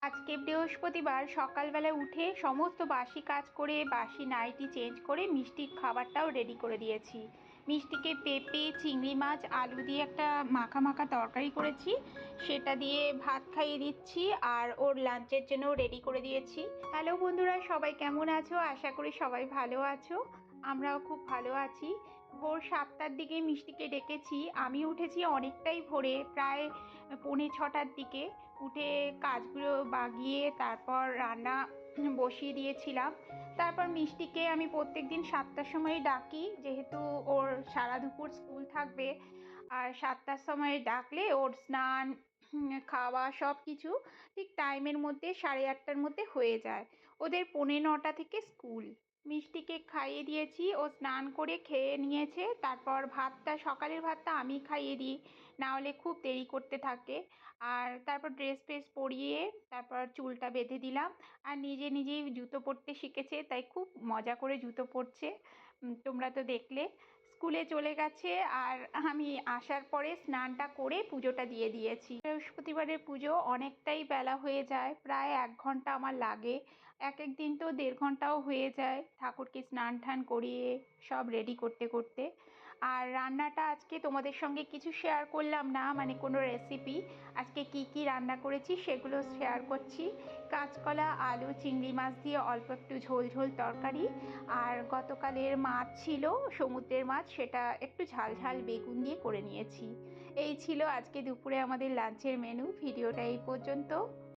আজকে বৃহস্পতিবার সকালবেলায় উঠে সমস্ত বাসি কাজ করে বাসি নাইটি চেঞ্জ করে মিষ্টির খাবারটাও রেডি করে দিয়েছি। মিষ্টিকে পেঁপে চিংড়ি মাছ আলু দিয়ে একটা মাখা মাখা তরকারি করেছি, সেটা দিয়ে ভাত খাইয়ে দিচ্ছি আর ওর লাঞ্চের জন্য রেডি করে দিয়েছি। হ্যালো বন্ধুরা, সবাই কেমন আছো? আশা করি সবাই ভালো আছো। আমরাও খুব ভালো আছি। ভোর 7টার দিকে মিষ্টিকে ডেকেছি। আমি উঠেছি অনেকটাই ভোরে, প্রায় পৌনে 6টার দিকে। উঠে কাজগুলো বাগিয়ে তারপর রান্না বসিয়ে দিয়েছিলাম। তারপর মিষ্টিকে আমি প্রত্যেকদিন 7টার সময় ডাকি, যেহেতু ওর সারা দুপুর স্কুল থাকবে। আর 7টার সময় ডাকলে ওর স্নান খাওয়া সব কিছু ঠিক টাইমের মধ্যে 8:30টার মধ্যে হয়ে যায়। ওদের 9:45 থেকে স্কুল। মিষ্টিকে খাইয়ে দিয়েছি, ও স্নান করে খেয়ে নিয়েছে। তারপর ভাতটা, সকালের ভাতটা আমি খাইয়ে দিই, না হলে খুব দেরি করতে থাকে। আর তারপর ড্রেস ফ্রেস পরিয়ে তারপর চুলটা বেঁধে দিলাম। আর নিজে নিজেই জুতো পরতে শিখেছে, তাই খুব মজা করে জুতো পরছে। তোমরা তো দেখলে। স্কুলে চলে গেছে আর আমি আসার পরে স্নানটা করে পুজোটা দিয়ে দিয়েছি। বৃহস্পতিবারের পুজো অনেকটাই বেলা হয়ে যায়, প্রায় 1 ঘন্টা আমার লাগে। এক এক দিন তো 1.5 ঘন্টাও হয়ে যায় ঠাকুরকে স্নান টান করিয়ে সব রেডি করতে করতে। আর রান্নাটা আজকে তোমাদের সঙ্গে কিছু শেয়ার করলাম না, মানে কোনো রেসিপি। আজকে কি কি রান্না করেছি সেগুলো শেয়ার করছি। কাঁচকলা আলু চিংড়ি মাছ দিয়ে অল্প একটু ঝোল ঝোল তরকারি। আর গতকালের মাছ ছিল, সমুদ্রের মাছ, সেটা একটু ঝাল ঝাল বেগুন দিয়ে করে নিয়েছি। এই ছিল আজকে দুপুরে আমাদের লাঞ্চের মেনু। ভিডিওটা এই পর্যন্ত।